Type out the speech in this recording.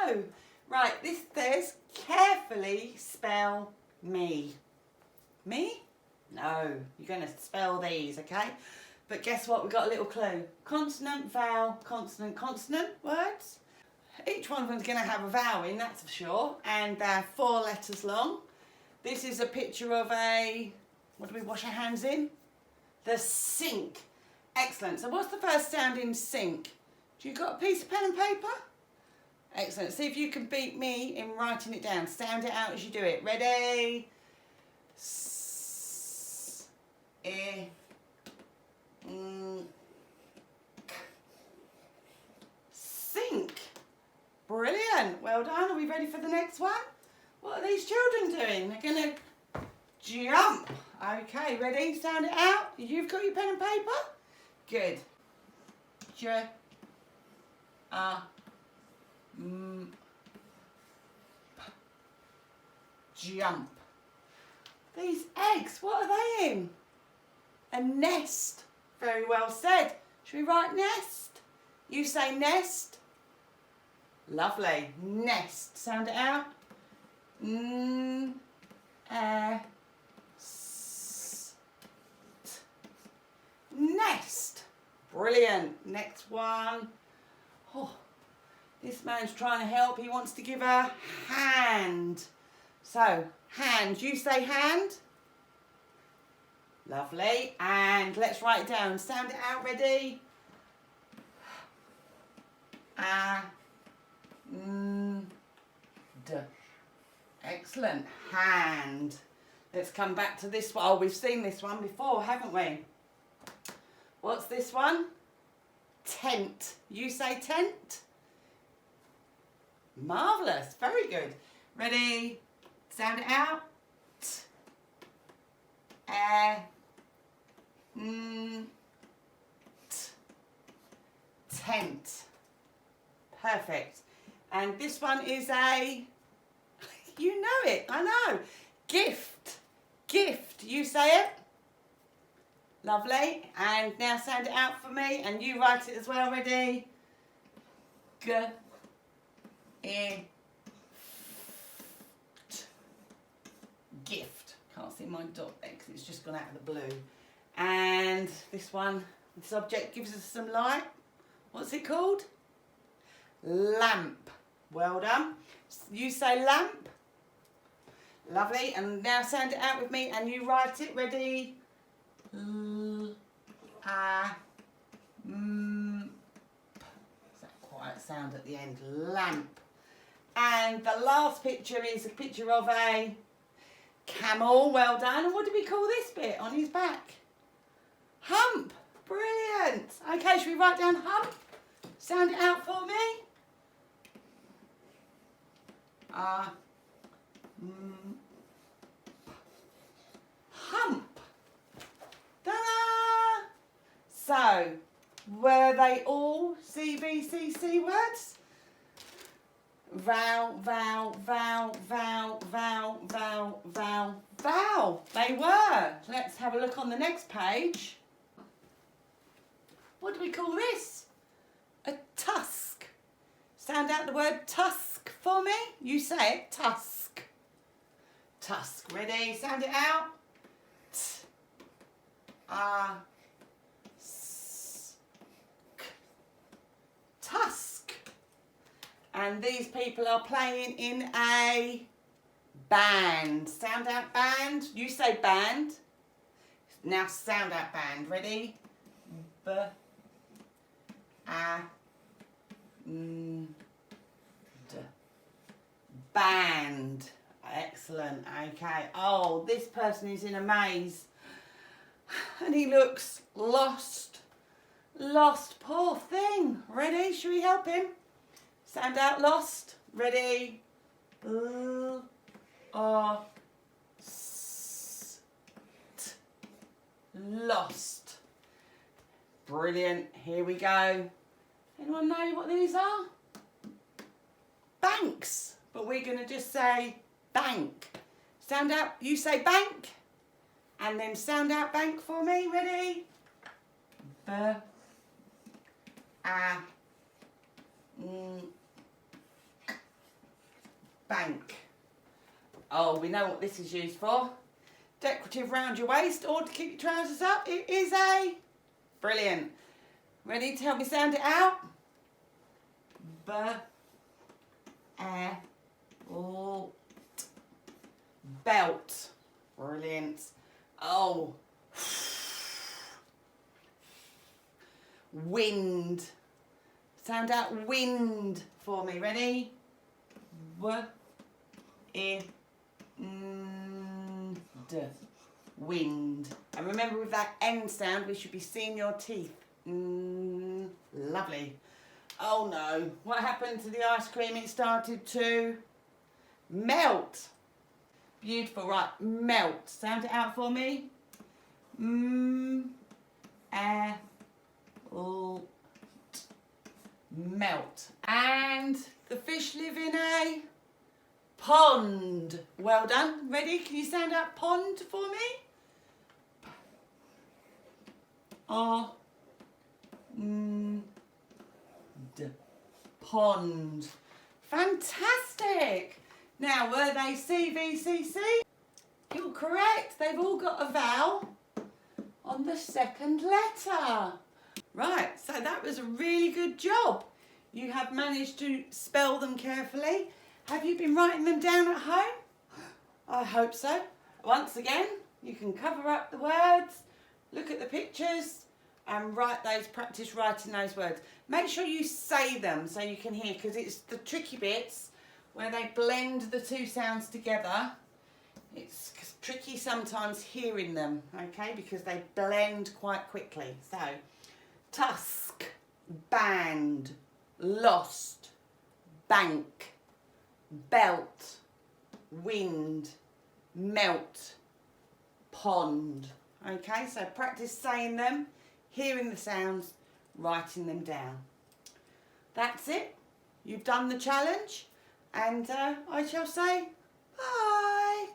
go. Right, this says carefully spell me. Me? No, you're going to spell these, okay? But guess what? We've got a little clue. Consonant, vowel, consonant, consonant words. Each one of them's going to have a vowel in, that's for sure. And they're 4 letters long. This is a picture of a, what do we wash our hands in? The sink. Excellent. So what's the first sound in sink? Do you got a piece of pen and paper? Excellent. See if you can beat me in writing it down. Sound it out as you do it. Ready? S, I, n, k. Sink. Brilliant. Well done. Are we ready for the next one? What are these children doing? They're going to jump. Okay, ready? Sound it out. You've got your pen and paper? Good. J, a, m, p. Jump. These eggs, what are they in? A nest. Very well said. Should we write nest? You say nest. Lovely. Nest. Sound it out. N, e, s, t. Nest. Brilliant. Next one. Oh, this man's trying to help. He wants to give a hand. So, hand. You say hand. Lovely. And let's write it down. Sound it out. Ready? A, n, d. Excellent. Hand. Let's come back to this one. Oh, we've seen this one before, haven't we? What's this one? Tent. You say tent. Marvellous. Very good. Ready? Sound it out. T, e, n, t. Tent. Perfect. And this one is a, you know it, I know. Gift. Gift. You say it. Lovely. And now sound it out for me and you write it as well. Ready? G, I, t. Gift. Can't see my dot there because it's just gone out of the blue. And this one, this object gives us some light. What's it called? Lamp. Well done. You say lamp. Lovely. And now sound it out with me and you write it. Ready? L, a, m, p. Is that quiet sound at the end? Lamp. And the last picture is a picture of a camel. Well done. And what do we call this bit on his back? Hump. Brilliant. Okay, should we write down hump? Sound it out for me. Hump. Ta-da! So, were they all CVCC words? Vowel, vowel, vowel, vowel, vowel, vowel, vowel, vowel. They were. Let's have a look on the next page. What do we call this? A tusk. Sound out the word tusk for me. You say it, tusk. Tusk. Ready? Sound it out. T, a, s, k. Tusk. And these people are playing in a band. Sound out band. You say band. Now sound out band. Ready? B, a, n, d. Band. Excellent. Okay. Oh, this person is in a maze. And he looks lost. Lost. Poor thing. Ready? Should we help him? Sound out lost. Ready? L, o, s, t. Lost. Brilliant. Here we go. Anyone know what these are? Banks. But we're going to just say bank. Sound out. You say bank. And then sound out bank for me. Ready? B, a, n, bank. Oh, we know what this is used for. Decorative round your waist or to keep your trousers up. It is a... Brilliant. Ready to help me sound it out? Belt. Brilliant. Oh. Wind. Sound out wind for me. Ready? Wind. And remember, with that N sound, we should be seeing your teeth. Lovely. Oh no, what happened to the ice cream? It started to melt. Beautiful, right, melt. Sound it out for me. Melt. And the fish live in a pond. Well done. Ready? Can you sound out pond for me? Pond. Fantastic. Now, were they CVCC? You're correct. They've all got a vowel on the second letter. Right, so that was a really good job. You have managed to spell them carefully. Have you been writing them down at home? I hope so. Once again, you can cover up the words, look at the pictures and practice writing those words. Make sure you say them so you can hear, because it's the tricky bits where they blend the two sounds together. It's tricky sometimes hearing them, okay, because they blend quite quickly. So, tusk, band, lost, bank, belt, wind, melt, pond. Okay, so practice saying them, hearing the sounds, writing them down. That's it. You've done the challenge, and I shall say bye.